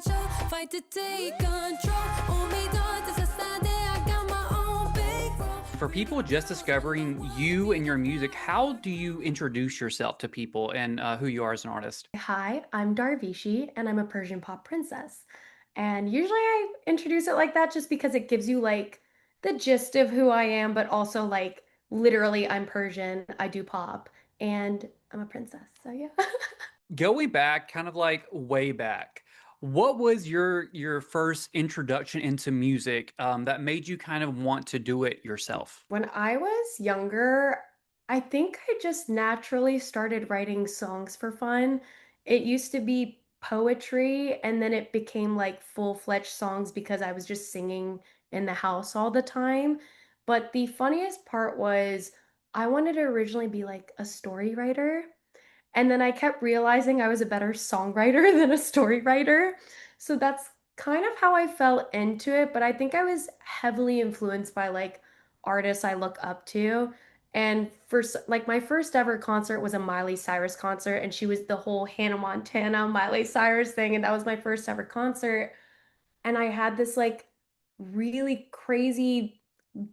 fight to take control. I got my own bankroll. For people just discovering you and your music, how do you introduce yourself to people and who you are as an artist? Hi, I'm Darvishi, and I'm a Persian Pop Princess. And usually I introduce it like that just because it gives you like the gist of who I am, but also like literally I'm Persian, I do pop, and I'm a princess. So yeah. Going back, kind of like way back, what was your first introduction into music that made you kind of want to do it yourself? When I was younger, I think I just naturally started writing songs for fun. It used to be poetry, and then it became like full-fledged songs because I was just singing in the house all the time. But the funniest part was I wanted to originally be like a story writer. And then I kept realizing I was a better songwriter than a story writer. So that's kind of how I fell into it. But I think I was heavily influenced by like artists I look up to. And like my first ever concert was a Miley Cyrus concert, and she was the whole Hannah Montana Miley Cyrus thing. And that was my first ever concert. And I had this like really crazy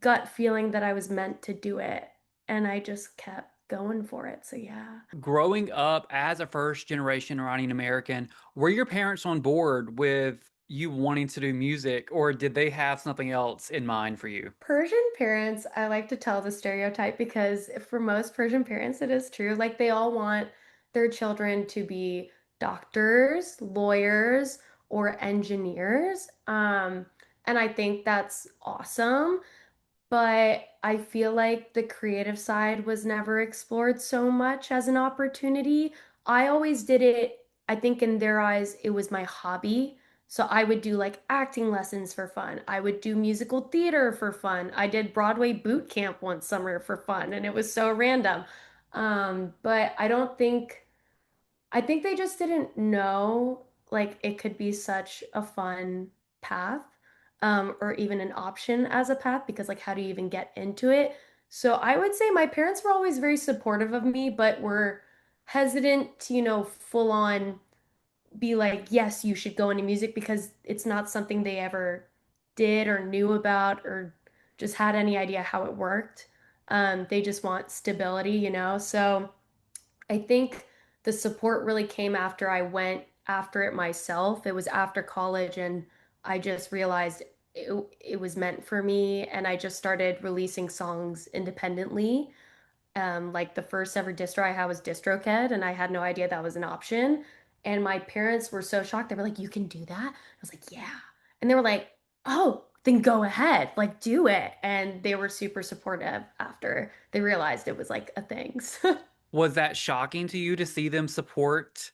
gut feeling that I was meant to do it. And I just kept going for it. So yeah. Growing up as a first generation Iranian American, were your parents on board with you wanting to do music, or did they have something else in mind for you? Persian parents, I like to tell the stereotype because for most Persian parents, it is true. Like they all want their children to be doctors, lawyers, or engineers. And I think that's awesome. But I feel like the creative side was never explored so much as an opportunity. I always did it, I think in their eyes, it was my hobby. So I would do like acting lessons for fun. I would do musical theater for fun. I did Broadway boot camp one summer for fun, and it was so random. But I think they just didn't know like it could be such a fun path, or even an option as a path because like how do you even get into it? So I would say my parents were always very supportive of me, but were hesitant to, full on be like, yes, you should go into music because it's not something they ever did or knew about or just had any idea how it worked. They just want stability, So I think the support really came after I went after it myself. It was after college, and I just realized it was meant for me. And I just started releasing songs independently. Like the first ever distro I had was DistroKid, and I had no idea that was an option. And my parents were so shocked. They were like, "You can do that?" I was like, "Yeah." And they were like, "Oh, then go ahead, like do it." And they were super supportive after they realized it was like a thing. Was that shocking to you to see them support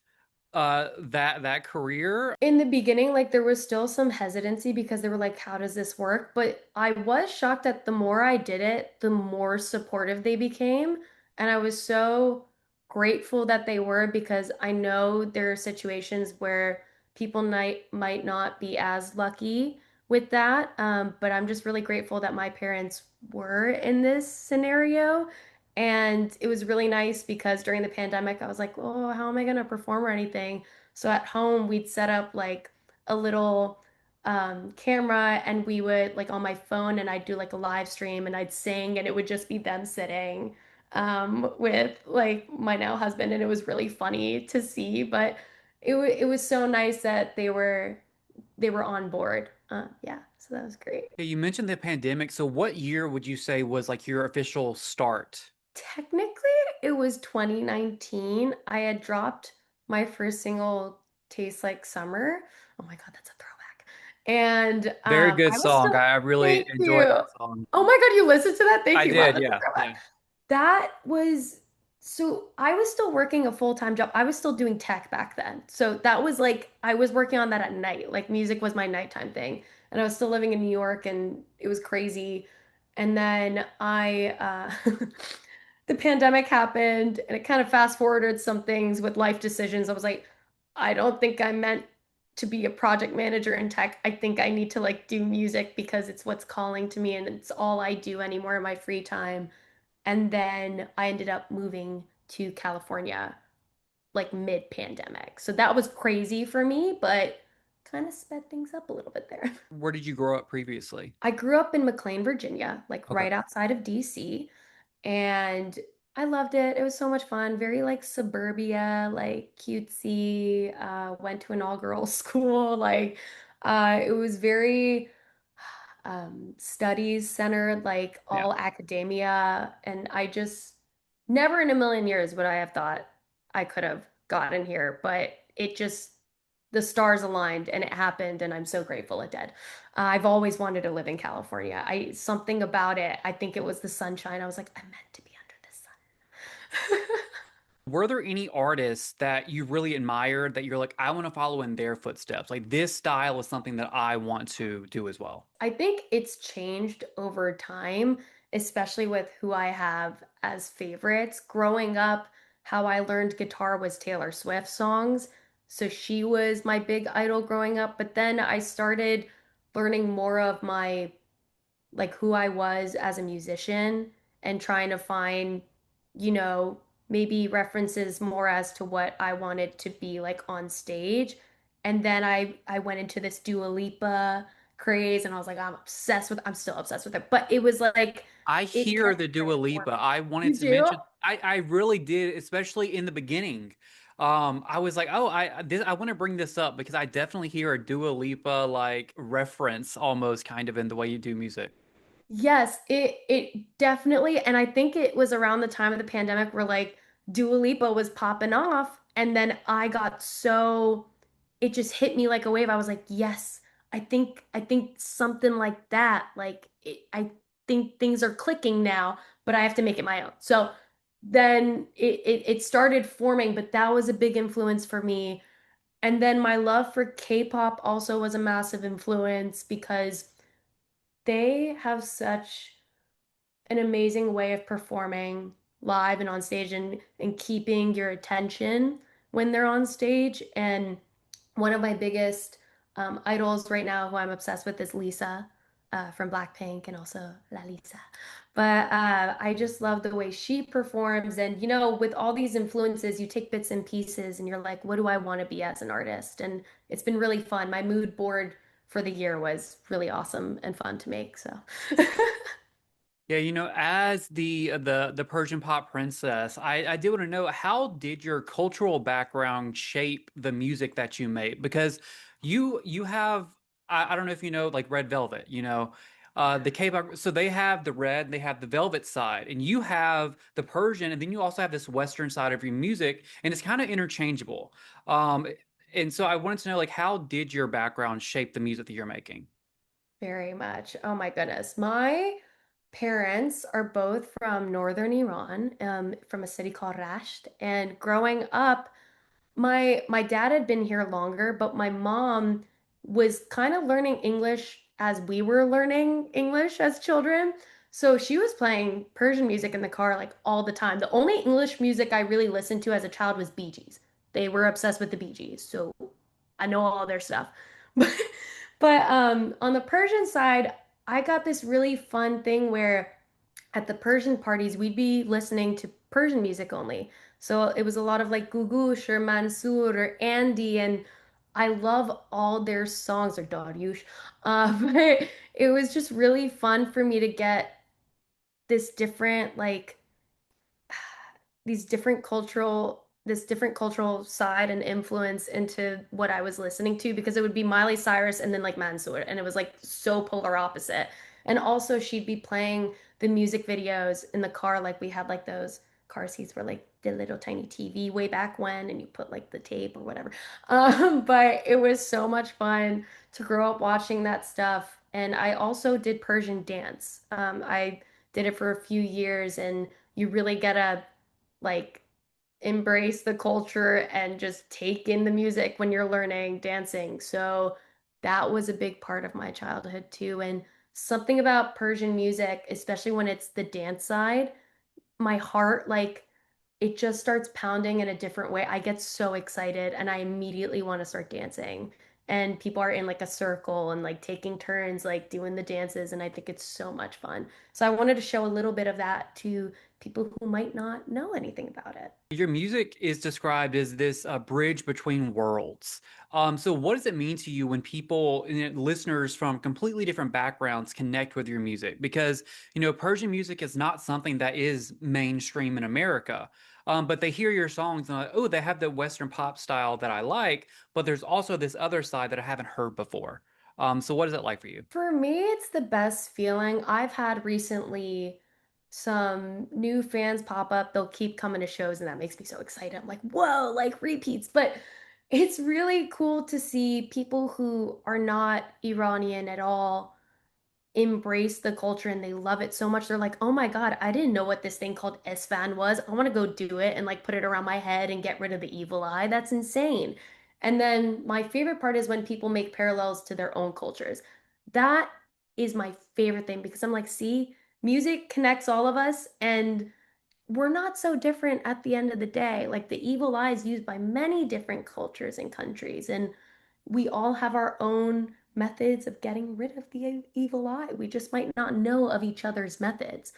that career? In the beginning, like there was still some hesitancy because they were like, how does this work? But I was shocked that the more I did it, the more supportive they became. And I was so grateful that they were because I know there are situations where people might not be as lucky with that. But I'm just really grateful that my parents were in this scenario. And it was really nice because during the pandemic, I was like, oh, how am I going to perform or anything? So at home, we'd set up like a little camera, and we would like on my phone, and I'd do like a live stream and I'd sing, and it would just be them sitting with like my now husband. And it was really funny to see, but it was so nice that they were on board. Yeah, so that was great. Okay, you mentioned the pandemic, so what year would you say was like your official start? Technically, it was 2019. I had dropped my first single, Tastes Like Summer. Oh my God, that's a throwback. And Very good I was song. still, I really thank enjoyed you. that song. Oh my God, you listened to that? Thank I you. Wow, did, that's a yeah, throwback. yeah. That was so I was still working a full-time job. I was still doing tech back then. So that was like I was working on that at night. Like music was my nighttime thing. And I was still living in New York, and it was crazy. And then the pandemic happened, and it kind of fast forwarded some things with life decisions. I was like, I don't think I'm meant to be a project manager in tech. I think I need to like do music because it's what's calling to me and it's all I do anymore in my free time. And then I ended up moving to California like mid-pandemic. So that was crazy for me, but kind of sped things up a little bit there. Where did you grow up previously? I grew up in McLean, Virginia, like Okay. right outside of DC, and I loved it. It was so much fun. Very like suburbia, like cutesy. Went to an all-girls school. It was very studies centered, like Yeah. all academia. And I just never in a million years would I have thought I could have gotten here, but it just the stars aligned and it happened, and I'm so grateful it did. I've always wanted to live in California. I something about it. I think it was the sunshine. I was like, I'm meant to be under the sun. Were there any artists that you really admired that you're like, I want to follow in their footsteps? Like this style is something that I want to do as well. I think it's changed over time, especially with who I have as favorites. Growing up, how I learned guitar was Taylor Swift songs. So she was my big idol growing up. But then I started learning more of my like who I was as a musician and trying to find, you know, maybe references more as to what I wanted to be like on stage. And then I went into this Dua Lipa craze and I was like, I'm still obsessed with it. But it was like I it hear kept the Dua Lipa. transforming. I wanted You to do? mention, I really did, especially in the beginning. I was like, oh, I want to bring this up because I definitely hear a Dua Lipa like reference almost kind of in the way you do music. Yes, it definitely, and I think it was around the time of the pandemic where like Dua Lipa was popping off, and then I got so it just hit me like a wave. I was like, yes, I think something like that. I think things are clicking now, but I have to make it my own. So then it started forming, but that was a big influence for me. And then my love for K-pop also was a massive influence because they have such an amazing way of performing live and on stage and keeping your attention when they're on stage. And one of my biggest idols right now, who I'm obsessed with, is Lisa from Blackpink and also La Lisa. But I just love the way she performs. And, you know, with all these influences, you take bits and pieces and you're like, what do I want to be as an artist? And it's been really fun. My mood board for the year was really awesome and fun to make. So. Yeah, as the Persian Pop Princess, I do want to know how did your cultural background shape the music that you make? Because you have I don't know if you know like Red Velvet, the K-pop. So they have the red, they have the velvet side, and you have the Persian, and then you also have this Western side of your music, and it's kind of interchangeable. Um, and so I wanted to know like how did your background shape the music that you're making? Very much. Oh my goodness. My parents are both from northern Iran, from a city called Rasht. And growing up, my dad had been here longer, but my mom was kind of learning English as we were learning English as children. So she was playing Persian music in the car like all the time. The only English music I really listened to as a child was Bee Gees. They were obsessed with the Bee Gees, so I know all their stuff. But on the Persian side, I got this really fun thing where at the Persian parties, we'd be listening to Persian music only. So it was a lot of like Gugush or Mansoor or Andy, and I love all their songs, or Daryush. But it was just really fun for me to get this different like this different cultural side and influence into what I was listening to, because it would be Miley Cyrus and then like Mansoor, and it was like so polar opposite. And also she'd be playing the music videos in the car, like we had like those car seats were like the little tiny TV way back when, and you put like the tape or whatever. But it was so much fun to grow up watching that stuff. And I also did Persian dance. I did it for a few years, and you really get a like embrace the culture and just take in the music when you're learning dancing. So that was a big part of my childhood too. And something about Persian music, especially when it's the dance side, my heart, like, it just starts pounding in a different way. I get so excited and I immediately want to start dancing. and people are in like a circle and like taking turns like doing the dances, and I think it's so much fun. So I wanted to show a little bit of that to people who might not know anything about it. Your music is described as this bridge between worlds. So what does it mean to you when people, listeners from completely different backgrounds connect with your music? Because, Persian music is not something that is mainstream in America. But they hear your songs and like, oh, they have the Western pop style that I like, but there's also this other side that I haven't heard before. So what is it like for you? For me, it's the best feeling. I've had recently some new fans pop up. They'll keep coming to shows, and that makes me so excited. I'm like, whoa, like repeats. But it's really cool to see people who are not Iranian at all embrace the culture and they love it so much. They're like, oh my God, I didn't know what this thing called Esfand was. I want to go do it and like put it around my head and get rid of the evil eye. That's insane. And then my favorite part is when people make parallels to their own cultures. That is my favorite thing because I'm like, see, music connects all of us and we're not so different at the end of the day. Like the evil eye is used by many different cultures and countries, and we all have our own methods of getting rid of the evil eye. We just might not know of each other's methods.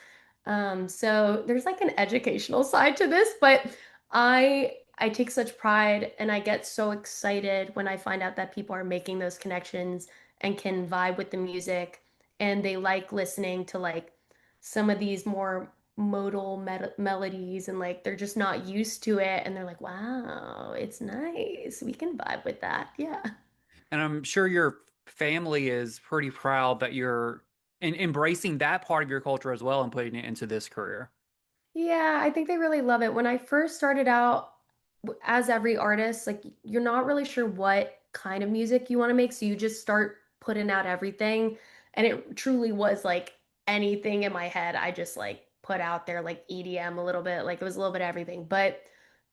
So there's like an educational side to this, but I take such pride and I get so excited when I find out that people are making those connections and can vibe with the music and they like listening to like some of these more modal melodies and like they're just not used to it and they're like, wow, it's nice. We can vibe with that. Yeah. And I'm sure your family is pretty proud that you're embracing that part of your culture as well and putting it into this career. Yeah, I think they really love it. When I first started out, as every artist, like you're not really sure what kind of music you want to make, so you just start putting out everything. And it truly was like anything in my head, I just like put out there like EDM a little bit, like it was a little bit of everything. But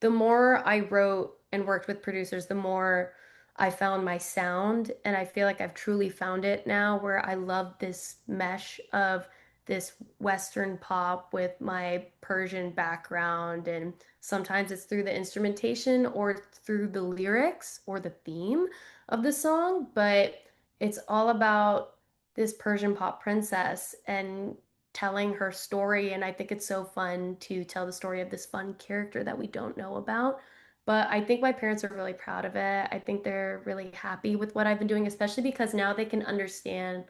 the more I wrote and worked with producers, the more I found my sound, and I feel like I've truly found it now where I love this mesh of this Western pop with my Persian background. And sometimes it's through the instrumentation or through the lyrics or the theme of the song, but it's all about this Persian pop princess and telling her story. And I think it's so fun to tell the story of this fun character that we don't know about. But I think my parents are really proud of it. I think they're really happy with what I've been doing, especially because now they can understand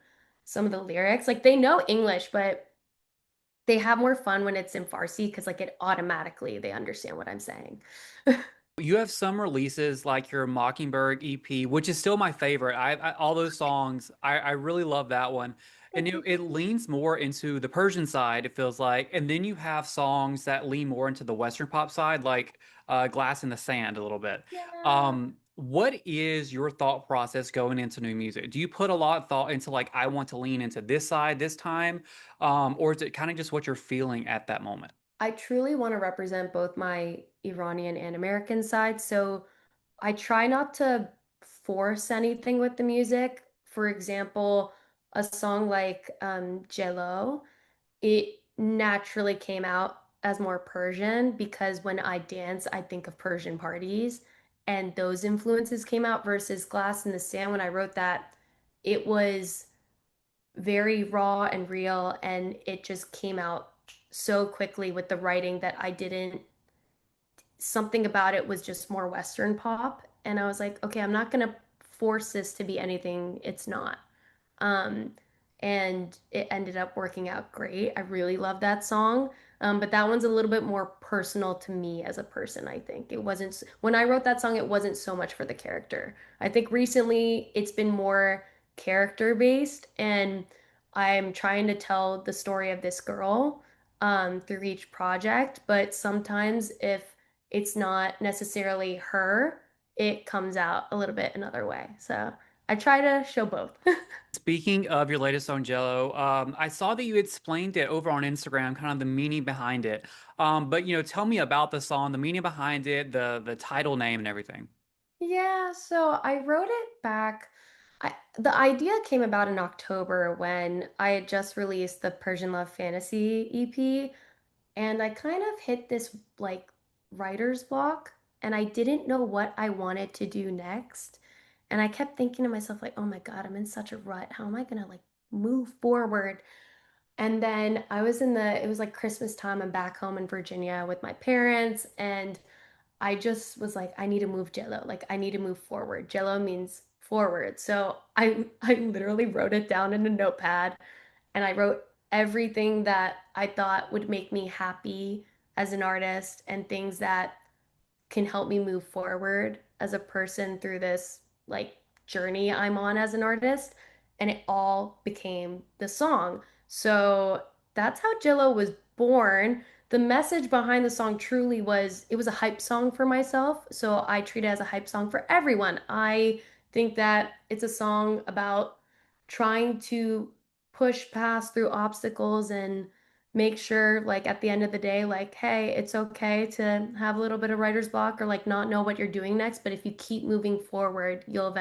some of the lyrics. Like they know English, but they have more fun when it's in Farsi because like it automatically they understand what I'm saying. You have some releases like your Mockingbird EP, which is still my favorite. All those songs, I really love that one. And Thank you. it leans more into the Persian side, it feels like. And then you have songs that lean more into the Western pop side, like Glass in the Sand a little bit. Yeah. What is your thought process going into new music? Do you put a lot of thought into like, I want to lean into this side this time? Or is it kind of just what you're feeling at that moment? I truly want to represent both my Iranian and American side, so I try not to force anything with the music. For example, a song like Jello, it naturally came out as more Persian because when I dance, I think of Persian parties, and those influences came out versus Glass in the Sand. When I wrote that, it was very raw and real, and it just came out so quickly with the writing that I didn't, something about it was just more Western pop. And I was like, okay, I'm not gonna force this to be anything it's not. Um, and it ended up working out great. I really love that song. But that one's a little bit more personal to me as a person, I think. It wasn't, when I wrote that song, it wasn't so much for the character. I think recently it's been more character based, and I'm trying to tell the story of this girl through each project. But sometimes if it's not necessarily her, it comes out a little bit another way. So I try to show both. Speaking of your latest on Jello, I saw that you explained it over on Instagram, kind of the meaning behind it. But tell me about the song, the meaning behind it, the title name and everything. Yeah, so I wrote it back. The idea came about in October when I had just released the Persian Love Fantasy EP, and I kind of hit this like writer's block, and I didn't know what I wanted to do next. And I kept thinking to myself, like, oh my God, I'm in such a rut. How am I gonna like move forward? And then it was like Christmas time. I'm back home in Virginia with my parents, and I just was like, I need to move Jello. Like, I need to move forward. Jello means forward. So I literally wrote it down in a notepad, and I wrote everything that I thought would make me happy as an artist and things that can help me move forward as a person through this like journey I'm on as an artist. And it all became the song. So that's how Jillo was born. The message behind the song truly was it was a hype song for myself. So I treat it as a hype song for everyone. I think that it's a song about trying to push past through obstacles and make sure like at the end of the day like hey it's okay to have a little bit of writer's block or like not know what you're doing next, but if you keep moving forward you'll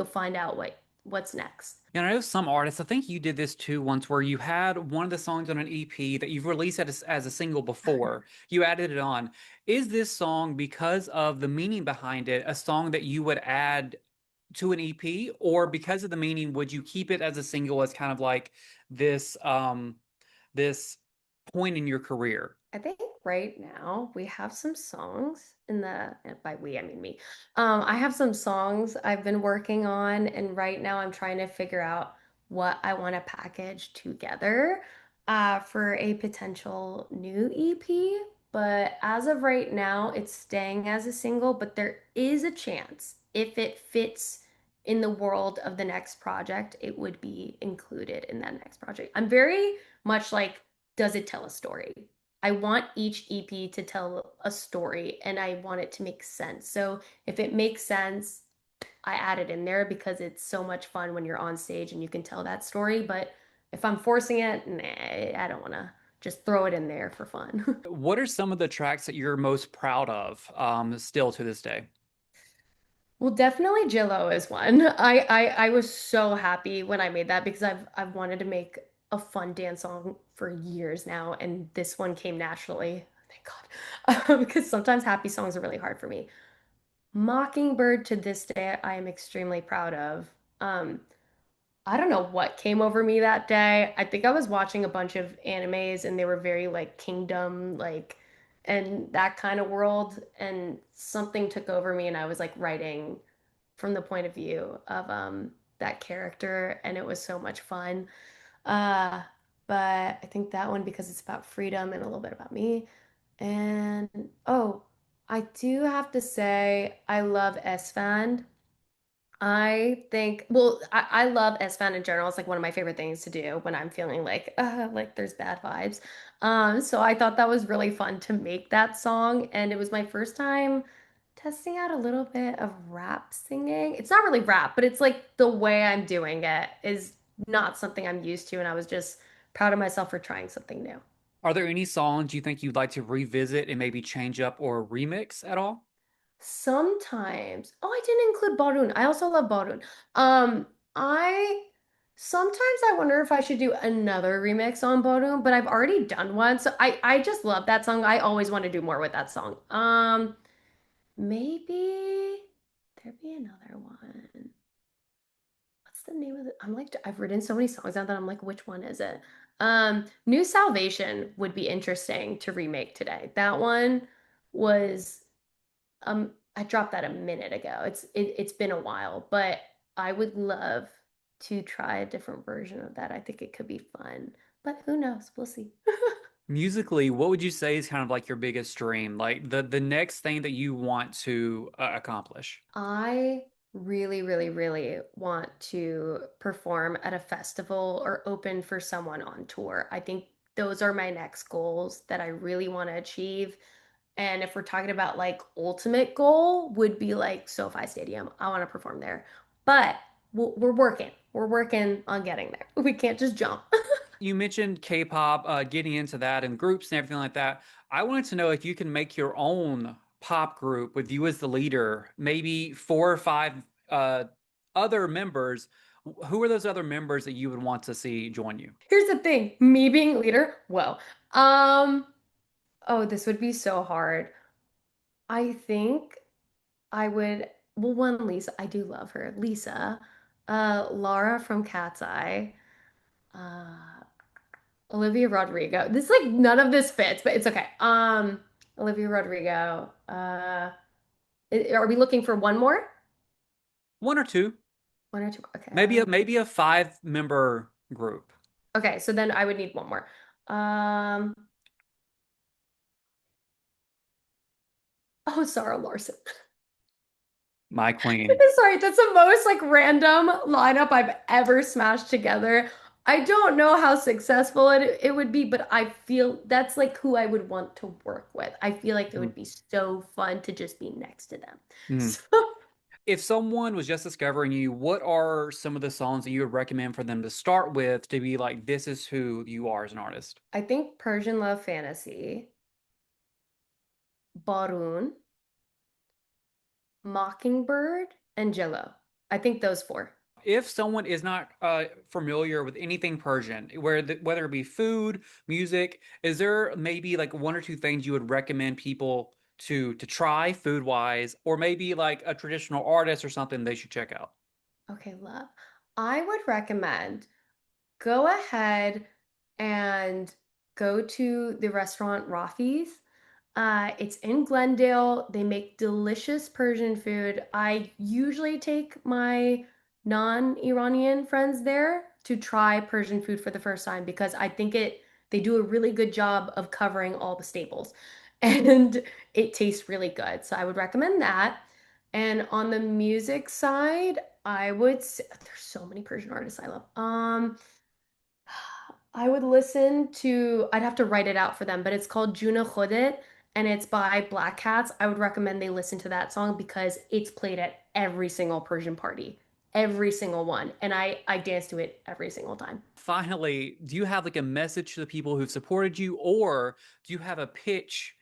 find out what's next. You know, I know some artists, I think you did this too once, where you had one of the songs on an EP that you've released as a single before. You added it on. Is this song, because of the meaning behind it, a song that you would add to an EP? Or because of the meaning, would you keep it as a single as kind of like this this point in your career? I think right now we have some songs in the, by we, I mean me. I have some songs I've been working on, and right now I'm trying to figure out what I want to package together for a potential new EP. But as of right now, it's staying as a single, but there is a chance if it fits in the world of the next project, it would be included in that next project. I'm very much like, does it tell a story? I want each EP to tell a story and I want it to make sense. So if it makes sense, I add it in there because it's so much fun when you're on stage and you can tell that story. But if I'm forcing it, nah, I don't want to just throw it in there for fun. What are some of the tracks that you're most proud of, still to this day? Well, definitely Jillo is one. I was so happy when I made that because I've wanted to make a fun dance song for years now, and this one came naturally. Thank God. Because sometimes happy songs are really hard for me. Mockingbird to this day, I am extremely proud of. Um, I don't know what came over me that day. I think I was watching a bunch of animes and they were very like kingdom, like, and that kind of world. And something took over me and I was like writing from the point of view of that character and it was so much fun. Uh, but I think that one because it's about freedom and a little bit about me. And oh, I do have to say I love S-Fan. I think, well, I love S-Fan in general. It's like one of my favorite things to do when I'm feeling like there's bad vibes. So I thought that was really fun to make that song, and it was my first time testing out a little bit of rap singing. It's not really rap, but it's like the way I'm doing it is not something I'm used to, and I was just proud of myself for trying something new. Are there any songs you think you'd like to revisit and maybe change up or remix at all? Sometimes. Oh, I didn't include Barun. I also love Barun. Um, I sometimes I wonder if I should do another remix on Barun, but I've already done one. So I just love that song. I always want to do more with that song. Maybe there'd be another one. What's the name of it? I'm like I've written so many songs now that I'm like, which one is it? New Salvation would be interesting to remake today. That one was I dropped that a minute ago. It's been a while, but I would love to try a different version of that. I think it could be fun, but who knows? We'll see. Musically, what would you say is kind of like your biggest dream? Like the next thing that you want to accomplish? I really, really, really want to perform at a festival or open for someone on tour. I think those are my next goals that I really want to achieve. And if we're talking about like ultimate goal would be like SoFi Stadium. I want to perform there. But we're working. We're working on getting there. We can't just jump. You mentioned K-pop, getting into that and groups and everything like that. I wanted to know if you can make your own pop group with you as the leader, maybe four or five uh, other members. Who are those other members that you would want to see join you? Here's the thing, me being leader, whoa. Um, oh, this would be so hard. I think I would. well, one Lisa, I do love her. Lisa, Laura from Cat's Eye, uh, Olivia Rodrigo. This like none of this fits, but it's okay. Olivia Rodrigo. Are we looking for one more? One or two, One or two? Okay. maybe a 5 member group. Okay, so then I would need one more. Um, oh, Sarah Larson. My queen. Sorry, that's the most like random lineup I've ever smashed together. I don't know how successful it would be, but I feel that's like who I would want to work with. I feel like it would be so fun to just be next to them. Mhm. So If someone was just discovering you, what are some of the songs that you would recommend for them to start with to be like, this is who you are as an artist? I think Persian Love Fantasy, Barun, Mockingbird, and Jello. I think those four. If someone is not familiar with anything Persian, whether it be food, music, is there maybe like one or two things you would recommend people to try food wise, or maybe like a traditional artist or something they should check out? Okay, love. I would recommend go ahead and go to the restaurant Rafi's. It's in Glendale. They make delicious Persian food. I usually take my non-Iranian friends there to try Persian food for the first time because I think they do a really good job of covering all the staples and it tastes really good. So I would recommend that. And on the music side, I would say, there's so many Persian artists I love. I would listen to, I'd have to write it out for them, but it's called Juna Khodet and it's by Black Cats. I would recommend they listen to that song because it's played at every single Persian party, every single one. And I dance to it every single time. Finally, do you have like a message to the people who've supported you, or do you have a pitch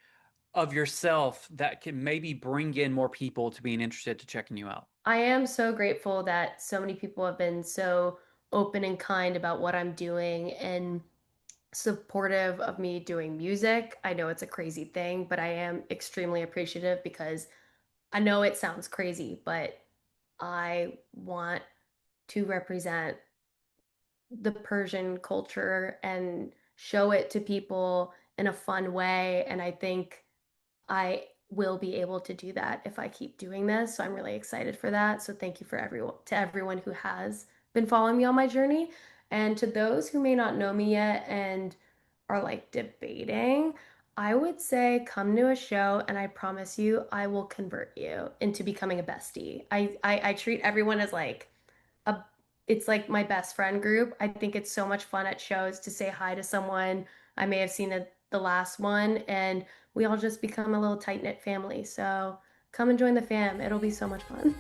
of yourself that can maybe bring in more people to being interested to checking you out? I am so grateful that so many people have been so open and kind about what I'm doing and supportive of me doing music. I know it's a crazy thing, but I am extremely appreciative because I know it sounds crazy, but I want to represent the Persian culture and show it to people in a fun way. And I think I will be able to do that if I keep doing this. So I'm really excited for that. So thank you for everyone who has been following me on my journey. And to those who may not know me yet and are like debating, I would say come to a show and I promise you I will convert you into becoming a bestie. I treat everyone as like a it's like my best friend group. I think it's so much fun at shows to say hi to someone I may have seen at the last one, and we all just become a little tight-knit family. So come and join the fam. It'll be so much fun.